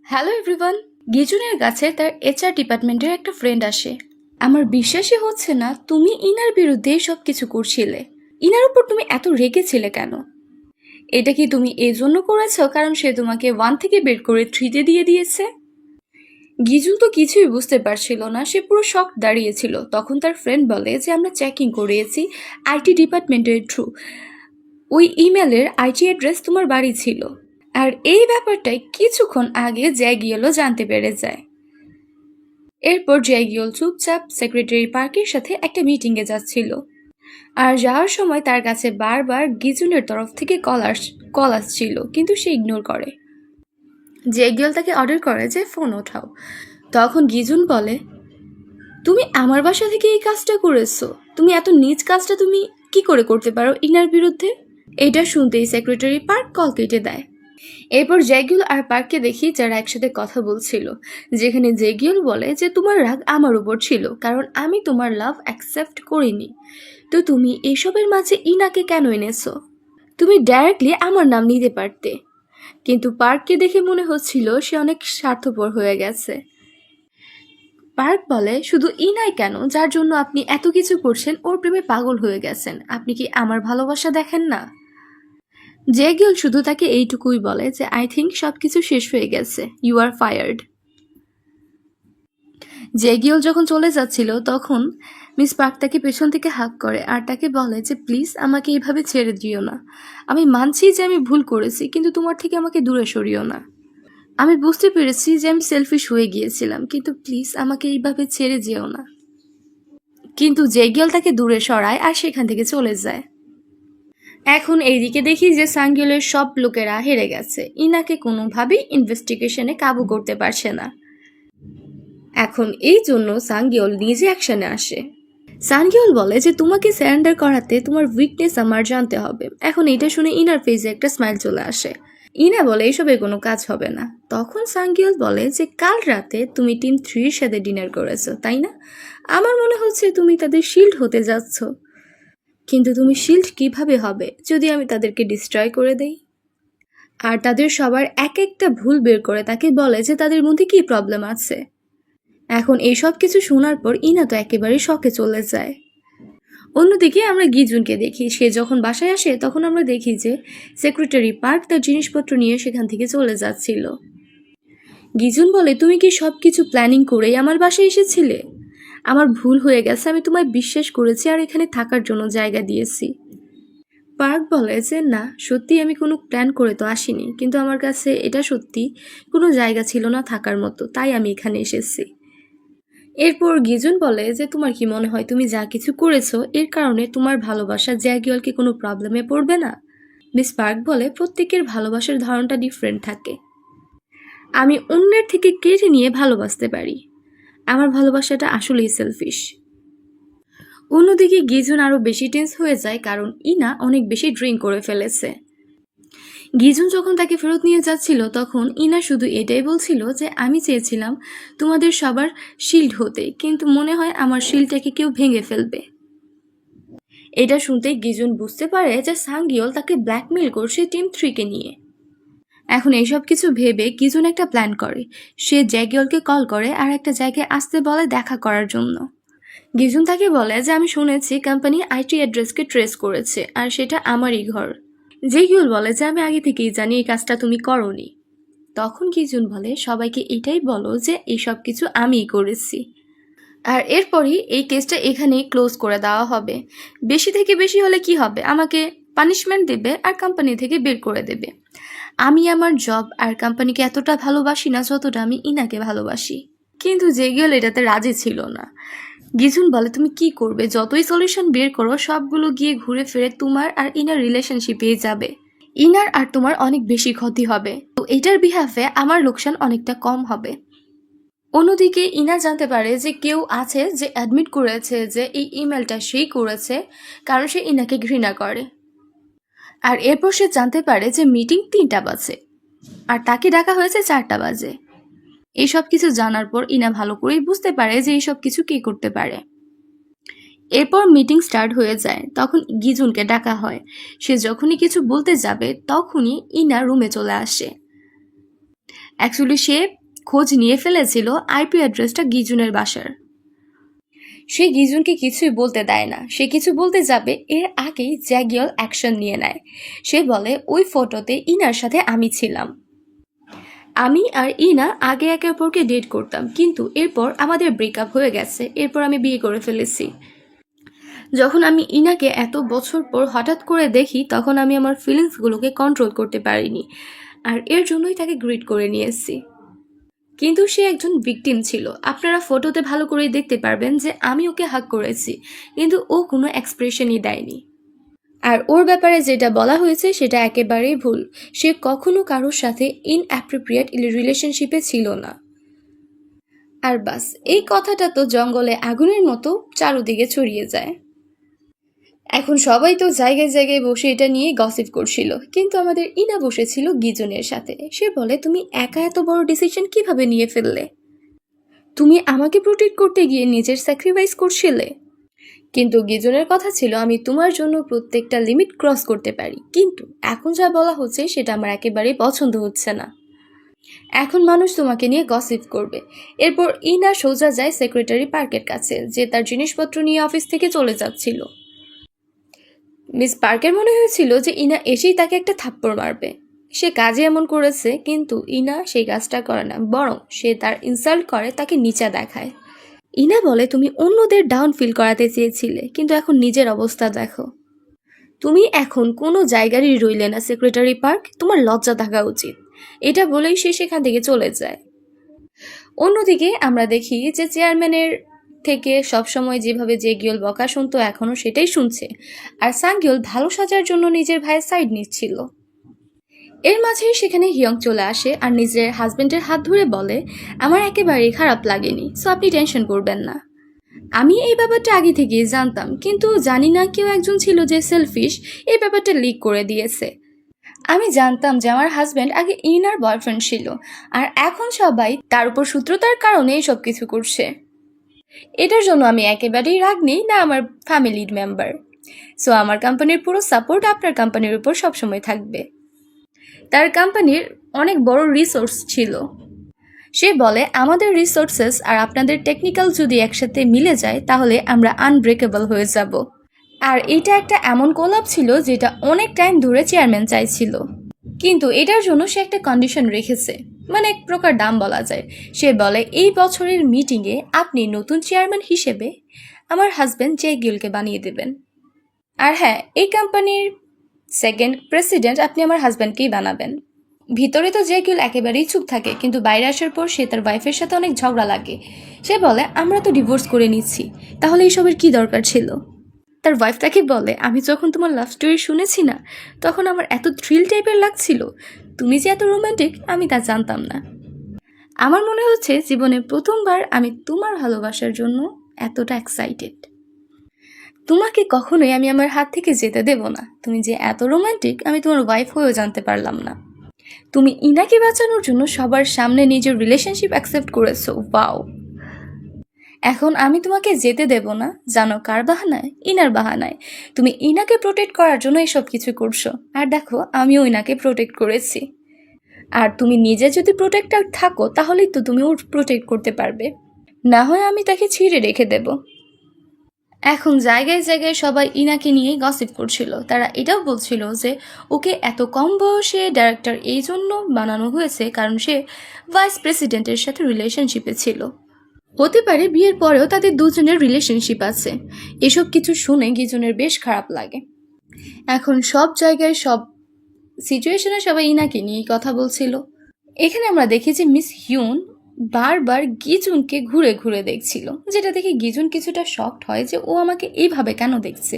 Hello everyone. গিজুনের কাছে তার HR ডিপার্টমেন্টের একটা ফ্রেন্ড আসে। আমার বিশ্বাসই হচ্ছে না তুমি ইনার বিরুদ্ধে সব কিছু করছিলে। ইনার উপর তুমি এত রেগেছিলে কেন? এটা কি তুমি এই জন্য করেছো কারণ সে তোমাকে 1 থেকে বের করে 3-তে দিয়ে দিয়েছে? গিজুন তো কিছুই বুঝতে পারছিল না, সে পুরো শক দাঁড়িয়েছিল। তখন তার ফ্রেন্ড বলে যে আমরা চেকিং করিয়েছি আইটি ডিপার্টমেন্টের থ্রু, ওই ইমেলের আইটি অ্যাড্রেস তোমার বাড়ি ছিল। আর এই ব্যাপারটাই কিছুক্ষণ আগে জ্যাগিয়েলও জানতে পেরে যায়। এরপর জ্যাগিয়েল চুপচাপ সেক্রেটারি পার্কের সাথে একটা মিটিংয়ে যাচ্ছিল। আর যাওয়ার সময় তার কাছে বারবার গিজুনের তরফ থেকে কল আসছিল, কিন্তু সে ইগনোর করে। জ্যাগিয়েল তাকে অর্ডার করে যে ফোন ওঠাও। তখন গিজুন বলে, তুমি আমার বাসা থেকে এই কাজটা করেছো? তুমি এত নীচ কাজটা তুমি কি করে করতে পারো ইনার বিরুদ্ধে? এটা শুনতেই সেক্রেটারি পার্ক কল কেটে দেয়। এরপর জ্যাগিউল আর পার্ককে দেখি যারা একসাথে কথা বলছিল, যেখানে জ্যাগিউল বলে যে তোমার রাগ আমার উপর ছিল কারণ আমি তোমার লাভ অ্যাকসেপ্ট করিনি। তো তুমি এসবের মাঝে ইনাকে কেন এনেছো? তুমি ডাইরেক্টলি আমার নাম নিতে পারতে। কিন্তু পার্ককে দেখে মনে হচ্ছিল সে অনেক স্বার্থপর হয়ে গেছে। পার্ক বলে, শুধু ইনাই কেন, যার জন্য আপনি এত কিছু করছেন ওর প্রেমে পাগল হয়ে গেছেন। আপনি কি আমার ভালোবাসা দেখেন না? জ্যাগিউল শুধু তাকে এইটুকুই বলে যে আই থিঙ্ক সবকিছু শেষ হয়ে গেছে, ইউ আর ফায়ার্ড। জ্যাগিউল যখন চলে যাচ্ছিল তখন মিস পার্ক তাকে পেছন থেকে হাক করে আর তাকে বলে যে প্লিজ আমাকে এইভাবে ছেড়ে দিও না। আমি মানছি যে আমি ভুল করেছি, কিন্তু তোমার থেকে আমাকে দূরে সরিও না। আমি বুঝতে পেরেছি যে আমি সেলফিশ হয়ে গিয়েছিলাম, কিন্তু প্লিজ আমাকে এইভাবে ছেড়ে যেও না। কিন্তু জ্যাগিউল তাকে দূরে সরায় আর সেখান থেকে চলে যায়। এখন এইদিকে দেখি যে সাঙ্গিউলের সব লোকেরা হেরে গেছে, ইনাকে কোনোভাবেই ইনভেস্টিগেশনে কাবু করতে পারছে না। এখন এই জন্য সাঙ্গিউল নিজে অ্যাকশনে আসে। সানগিউল বলে যে তোমাকে সারেন্ডার করাতে তোমার উইকনেস আমার জানতে হবে। এখন এটা শুনে ইনার ফেসে একটা স্মাইল চলে আসে। ইনা বলে এসবের কোনো কাজ হবে না। তখন সানগিউল বলে যে কাল রাতে তুমি টিম 3-র সাথে ডিনার করেছো, তাই না? আমার মনে হচ্ছে তুমি তাদের শিল্ড হতে যাচ্ছ। কিন্তু তুমি শিল্ড কিভাবে হবে যদি আমি তাদেরকে ডিস্ট্রয় করে দেই? আর তাদের সবার এক একটা ভুল বের করে তাকে বলে যে তাদের মধ্যে কি প্রবলেম আছে। এখন এইসব কিছু শোনার পর ইনা তো একেবারে শকে চলে যায়। অন্যদিকে আমরা গিজুনকে দেখি, সে যখন বাসায় আসে তখন আমরা দেখি যে সেক্রেটারি পার্ক তার জিনিসপত্র নিয়ে সেখান থেকে চলে যাচ্ছিল। গিজুন বলে, তুমি কি সব কিছু প্ল্যানিং করেই আমার বাসায় এসেছিলে? আমার ভুল হয়ে গেছে, আমি তোমায় বিশ্বাস করেছি আর এখানে থাকার জন্য জায়গা দিয়েছি। পার্ক বলে যে না, সত্যি আমি কোনো প্ল্যান করে তো আসিনি, কিন্তু আমার কাছে এটা সত্যি কোনো জায়গা ছিল না থাকার মতো, তাই আমি এখানে এসেছি। এরপর গিজুন বলে যে তোমার কি মনে হয় তুমি যা কিছু করেছো এর কারণে তোমার ভালোবাসা জ্যাগিউল কি কোনো প্রবলেমে পড়বে না? মিস পার্ক বলে, প্রত্যেকের ভালোবাসার ধারণটা ডিফারেন্ট থাকে। আমি অন্যের থেকে কেড়ে নিয়ে ভালোবাসতে পারি। আমার ভালোবাসাটা আসলেই সেলফিশ। অন্যদিকে গিজুন আরো বেশি টেন্স হয়ে যায় কারণ ইনা অনেক বেশি ড্রিঙ্ক করে ফেলেছে। গিজুন যখন তাকে ফেরত নিয়ে যাচ্ছিল তখন ইনা শুধু এটাই বলছিল যে আমি চেয়েছিলাম তোমাদের সবার শিল্ড হতে, কিন্তু মনে হয় আমার শিল্ডটাকে কেউ ভেঙে ফেলবে। এটা শুনতেই গিজুন বুঝতে পারে যে সাঙ্গিউল তাকে ব্ল্যাকমেল করছে টিম 3-কে নিয়ে। এখন এইসব কিছু ভেবে গিজুন একটা প্ল্যান করে। সে জ্যাগিউলকে কল করে আর একটা জায়গায় আসতে বলে দেখা করার জন্য। গিজুন তাকে বলে যে আমি শুনেছি কোম্পানি আইটি অ্যাড্রেসকে ট্রেস করেছে আর সেটা আমারই ঘর। জ্যাগিউল বলে যে আমি আগে থেকেই জানি এই কাজটা তুমি করোনি। তখন গিজুন বলে, সবাইকে এটাই বলো যে এইসব কিছু আমিই করেছি। আর এরপরই এই কেসটা এখানেই ক্লোজ করে দেওয়া হবে। বেশি থেকে বেশি হলে কি হবে, আমাকে পানিশমেন্ট দেবে আর কোম্পানি থেকে বের করে দেবে। আমি আমার জব আর কোম্পানিকে এতটা ভালোবাসি না যতটা আমি ইনাকে ভালোবাসি। কিন্তু জ্যাগিউল এটাতে রাজি ছিল না। গিজুন বলে, তুমি কি করবে? যতই সলিউশন বের করো সবগুলো গিয়ে ঘুরে ফিরে তোমার আর ইনার রিলেশনশিপেই যাবে। ইনার আর তোমার অনেক বেশি ক্ষতি হবে, তো এটার বিহাফে আমার লোকসান অনেকটা কম হবে। অন্যদিকে ইনা জানতে পারে যে কেউ আছে যে অ্যাডমিট করেছে যে এই ইমেলটা সেই করেছে কারণ সে ইনাকে ঘৃণা করে। আর এরপর সে জানতে পারে যে মিটিং 3টা বাজে আর তাকে ডাকা হয়েছে 4টা বাজে। এইসব কিছু জানার পর ইনা ভালো করেই বুঝতে পারে যে এইসব কিছু কে করতে পারে। এরপর মিটিং স্টার্ট হয়ে যায়। তখন গিজুনকে ডাকা হয়। সে যখনই কিছু বলতে যাবে তখনই ইনা রুমে চলে আসে। অ্যাকচুয়ালি সে খোঁজ নিয়ে ফেলেছিল আইপি অ্যাড্রেসটা গিজুনের বাসার। সে গিজুনকে কিছুই বলতে দেয় না। সে কিছু বলতে যাবে এর আগেই জ্যাগিয়ল অ্যাকশন নিয়ে নেয়। সে বলে ওই ফটোতে ইনার সাথে আমি ছিলাম। আমি আর ইনা আগে একে অপরকে ডেট করতাম, কিন্তু এরপর আমাদের ব্রেকআপ হয়ে গেছে। এরপর আমি বিয়ে করে ফেলেছি। যখন আমি ইনাকে এত বছর পর হঠাৎ করে দেখি তখন আমি আমার ফিলিংসগুলোকে কন্ট্রোল করতে পারিনি, আর এর জন্যই তাকে গ্রিট করে নিয়েছি। কিন্তু সে একজন ভিকটিম ছিল। আপনারা ফটোতে ভালো করেই দেখতে পারবেন যে আমি ওকে হাগ করেছি, কিন্তু ও কোনো এক্সপ্রেশনই দেয়নি। আর ওর ব্যাপারে যেটা বলা হয়েছে সেটা একেবারেই ভুল। সে কখনো কারোর সাথে ইনঅ্যাপ্রোপ্রিয়েট রিলেশনশিপে ছিল না। আর বাস, এই কথাটা তো জঙ্গলে আগুনের মতো চারদিকে ছড়িয়ে যায়। এখন সবাই তো জায়গায় জায়গায় বসে এটা নিয়ে গসিপ করছিল, কিন্তু আমাদের ইনা বসেছিল গিজনের সাথে। সে বলে তুমি একা এত বড় ডিসিশন কিভাবে নিয়ে ফেললে? তুমি আমাকে প্রোটেক্ট করতে গিয়ে নিজের স্যাক্রিফাইস করছিলে। কিন্তু গিজনের কথা ছিল আমি তোমার জন্য প্রত্যেকটা লিমিট ক্রস করতে পারি, কিন্তু এখন যা বলা হচ্ছে সেটা আমার একেবারেই পছন্দ হচ্ছে না। এখন মানুষ তোমাকে নিয়ে গসিপ করবে। এরপর ইনা সোজা যায় সেক্রেটারি পার্কের কাছে, যে তার জিনিসপত্র নিয়ে অফিস থেকে চলে যাচ্ছিল। মিস পার্কের মনে হয়েছিল যে ইনা এসেই তাকে একটা থাপ্পড় মারবে। সে কাজে এমন করেছে, কিন্তু ইনা সেই কাজটা করে না, বরং সে তার ইনসাল্ট করে, তাকে নিচা দেখায়। ইনা বলে তুমি অন্যদের ডাউন ফিল করাতে চেয়েছিলে, কিন্তু এখন নিজের অবস্থা দেখো। তুমি এখন কোনো জায়গারই রইলে না সেক্রেটারি পার্ক, তোমার লজ্জা থাকা উচিত। এটা বলেই সে সেখান থেকে চলে যায়। অন্যদিকে আমরা দেখি যে চেয়ারম্যানের থেকে সবসময় যেভাবে জেগিওল বকা শুনতো এখনও সেটাই শুনছে, আর সাংগিওল ভালো সাজার জন্য নিজের ভাইয়ের সাইড নিচ্ছিল। এর মাঝেই সেখানে হিয়ং চলে আসে আর নিজের হাজবেন্ডের হাত ধরে বলে আমার একেবারেই খারাপ লাগেনি, সো আপনি টেনশন করবেন না। আমি এই ব্যাপারটা আগে থেকেই জানতাম, কিন্তু জানি না কেউ একজন ছিল যে সেলফিশ এই ব্যাপারটা লিক করে দিয়েছে। আমি জানতাম যে আমার হাজব্যান্ড আগে ইনার বয়ফ্রেন্ড ছিল, আর এখন সবাই তার উপর সূত্রতার কারণে সব কিছু করছে। এটার জন্য আমি একেবারেই রাগ নেই না আমার ফ্যামিলির মেম্বার। সো আমার কোম্পানির পুরো সাপোর্ট আপনার কোম্পানির উপর সবসময় থাকবে। তার কোম্পানির অনেক বড় রিসোর্স ছিল। সে বলে আমাদের রিসোর্সেস আর আপনাদের টেকনিক্যাল যদি একসাথে মিলে যায় তাহলে আমরা আনব্রেকেবল হয়ে যাব। আর এটা একটা এমন কোলাপ ছিল যেটা অনেক টাইম ধরে চেয়ারম্যান চাইছিল, কিন্তু এটার জন্য সে একটা কন্ডিশন রেখেছে, মানে এক প্রকার দাম বলা যায়। সে বলে এই বছরের মিটিংয়ে আপনি নতুন চেয়ারম্যান হিসেবে আমার হাজব্যান্ড জেগিলকে বানিয়ে দেবেন। আর হ্যাঁ, এই কোম্পানির সেকেন্ড প্রেসিডেন্ট আপনি আমার হাজব্যান্ডকেই বানাবেন। ভিতরে তো জেগিল একেবারেই চুপ থাকে, কিন্তু বাইরে আসার পর সে তার ওয়াইফের সাথে অনেক ঝগড়া লাগে। সে বলে আমরা তো ডিভোর্স করে নিচ্ছি, তাহলে এইসবের কি দরকার ছিল? তার ওয়াইফ তাকে বলে আমি যখন তোমার লাভ স্টোরি শুনেছি না, তখন আমার এত থ্রিল টাইপের লাগছিল। তুমি যে এত রোমান্টিক আমি তা জানতাম না। আমার মনে হচ্ছে জীবনে প্রথমবার আমি তোমার ভালোবাসার জন্য এতটা এক্সাইটেড। তোমাকে কখনোই আমি আমার হাত থেকে যেতে দেব না। তুমি যে এত রোমান্টিক আমি তোমার ওয়াইফ হয়েও জানতে পারলাম না। তুমি ইনাকে বাঁচানোর জন্য সবার সামনে নিজের রিলেশনশিপ অ্যাকসেপ্ট করেছো, ওয়াও। এখন আমি তোমাকে যেতে দেব না, জানো কার বাহানায়? ইনার বাহানায়। তুমি ইনাকে প্রোটেক্ট করার জন্য এসব কিছু করছো, আর দেখো আমিও ইনাকে প্রোটেক্ট করেছি। আর তুমি নিজে যদি প্রোটেক্টার থাকো তাহলেই তো তুমি ওর প্রোটেক্ট করতে পারবে, না হয় আমি তাকে ছিঁড়ে রেখে দেব। এখন জায়গায় জায়গায় সবাই ইনাকে নিয়েই গসিপ করছিল। তারা এটাও বলছিল যে ওকে এত কম বয়সে ডাইরেক্টর এই জন্য বানানো হয়েছে কারণ সে ভাইস প্রেসিডেন্টের সাথে রিলেশনশিপে ছিল। হতে পারে বিয়ের পরেও তাদের দুজনের রিলেশনশিপ আছে। এসব কিছু শুনে গিজনের বেশ খারাপ লাগে। এখন সব জায়গায় সব সিচুয়েশনে সবাই ইনাকে নিয়েই কথা বলছিল। এখানে আমরা দেখি যে মিস হিউন বারবার গিজুনকে ঘুরে ঘুরে দেখছিল, যেটা দেখে গিজুন কিছুটা শকড হয় যে ও আমাকে এইভাবে কেন দেখছে।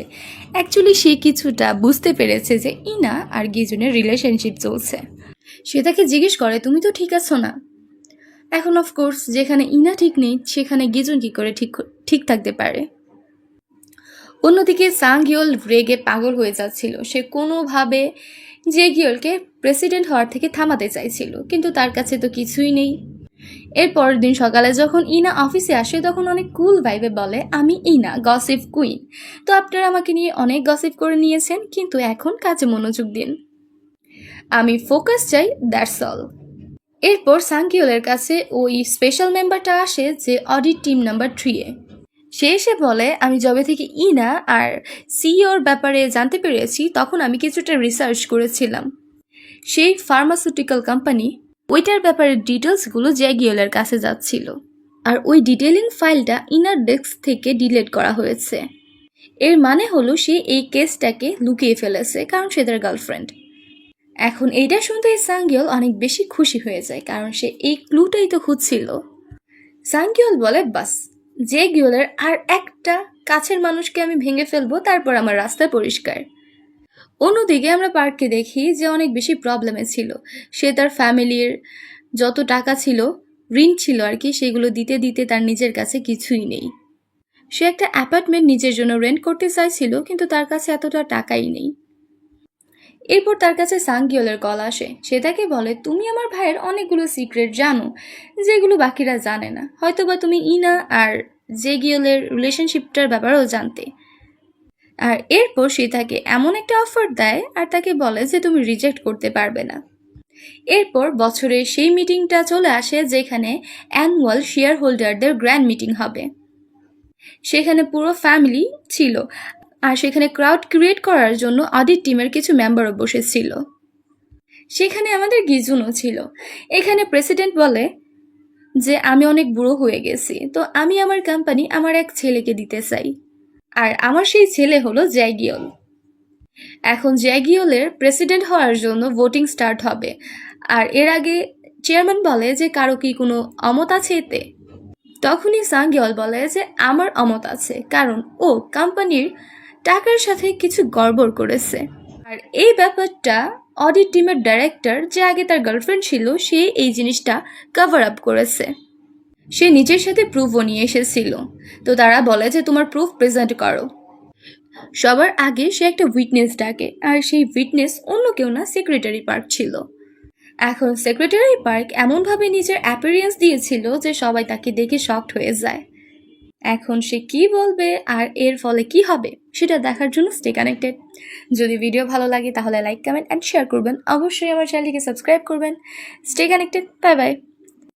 অ্যাকচুয়ালি সে কিছুটা বুঝতে পেরেছে যে ইনা আর গিজুনের রিলেশনশিপ চলছে। সে তাকে জিজ্ঞেস করে তুমি তো ঠিক আছো না? এখন অফকোর্স যেখানে ইনা ঠিক নেই সেখানে গিজুন কি করে ঠিক থাকতে পারে? অন্যদিকে সাংগিওল রেগে পাগল হয়ে যাচ্ছিল। সে কোনোভাবে জেগিওলকে প্রেসিডেন্ট হওয়ার থেকে থামাতে চাইছিল, কিন্তু তার কাছে তো কিছুই নেই। এর পরের দিন সকালে যখন ইনা অফিসে আসে তখন অনেক কুল ভাইবে বলে আমি ইনা, গসিপ কুইন। তো আপনারা আমাকে নিয়ে অনেক গসিপ করে নিয়েছেন, কিন্তু এখন কাজে মনোযোগ দিন। আমি ফোকাস চাই, দ্যাটস অল। এরপর সাংকিওলের কাছে ওই স্পেশাল মেম্বারটা আসে যে অডিট টিম নাম্বার 3-এ। সে এসে বলে, আমি যবে থেকে ইনা আর সিইওর ব্যাপারে জানতে পেরেছি তখন আমি কিছুটা রিসার্চ করেছিলাম। সেই ফার্মাসিউটিক্যাল কোম্পানি ওইটার ব্যাপারে ডিটেলসগুলো জ্যাগিওলের কাছে যাচ্ছিল, আর ওই ডিটেলিং ফাইলটা ইনার ডেস্ক থেকে ডিলিট করা হয়েছে। এর মানে হলো সে এই কেসটাকে লুকিয়ে ফেলেছে, কারণ সে তার গার্লফ্রেন্ড। এখন এইটা শুনতে সাংগিওল অনেক বেশি খুশি হয়ে যায়, কারণ সে এই ক্লুটাই তো খুঁজছিল। সাংগিওল বলে, বাস, জ্যাগিওলের আর একটা কাছের মানুষকে আমি ভেঙে ফেলবো, তারপর আমার রাস্তা পরিষ্কার। অন্যদিকে আমরা পার্ককে দেখি যে অনেক বেশি প্রবলেমে ছিল। সে তার ফ্যামিলির যত টাকা ছিল, ঋণ ছিল আর কি, সেগুলো দিতে দিতে তার নিজের কাছে কিছুই নেই। সে একটা অ্যাপার্টমেন্ট নিজের জন্য রেন্ট করতে চাইছিল, কিন্তু তার কাছে এতটা টাকাই নেই। এরপর তার কাছে সাংগিওলের কল আসে। সে তাকে বলে, তুমি আমার ভাইয়ের অনেকগুলো সিক্রেট জানো যেগুলো বাকিরা জানে না, হয়তোবা তুমি ইনা আর জেগিওলের রিলেশনশিপটার ব্যাপারেও জানতে। আর এরপর সে তাকে এমন একটা অফার দেয় আর তাকে বলে যে তুমি রিজেক্ট করতে পারবে না। এরপর বছরের সেই মিটিংটা চলে আসে যেখানে অ্যানুয়াল শেয়ার হোল্ডারদের গ্র্যান্ড মিটিং হবে। সেখানে পুরো ফ্যামিলি ছিল, আর সেখানে ক্রাউড ক্রিয়েট করার জন্য অডিট টিমের কিছু মেম্বারও বসেছিল। সেখানে আমাদের গিজুনও ছিল। এখানে প্রেসিডেন্ট বলে যে আমি অনেক বুড়ো হয়ে গেছি, তো আমি আমার কোম্পানি আমার এক ছেলেকে দিতে চাই, আর আমার সেই ছেলে হলো জ্যাগিওল। এখন জ্যাগিওলের প্রেসিডেন্ট হওয়ার জন্য ভোটিং স্টার্ট হবে, আর এর আগে চেয়ারম্যান বলে যে কারো কি কোনো অমত আছে এতে। তখনই সাংগিওল বলে যে আমার অমত আছে, কারণ ও কোম্পানির টাকার সাথে কিছু গড়বড় করেছে। আর এই ব্যাপারটা অডিট টিমের ডাইরেক্টর, যে আগে তার গার্লফ্রেন্ড ছিল, সে এই জিনিসটা কভার আপ করেছে। সে নিজের সাথে প্রুফও নিয়ে এসেছিল। তো তারা বলে যে তোমার প্রুফ প্রেজেন্ট করো। সবার আগে সে একটা উইটনেস ডাকে, আর সেই উইটনেস অন্য কেউ না, সেক্রেটারি পার্ক ছিল। এখন সেক্রেটারি পার্ক এমনভাবে নিজের অ্যাপিয়ারেন্স দিয়েছিল যে সবাই তাকে দেখে শকড হয়ে যায়। এখন সে কি বলবে আর এর ফলে কি হবে সেটা দেখার জন্য স্টে কানেক্টেড। যদি ভিডিও ভালো লাগে তাহলে লাইক, কমেন্ট অ্যান্ড শেয়ার করবেন। অবশ্যই আমার চ্যানেলটিকে সাবস্ক্রাইব করবেন। Stay connected. Bye bye.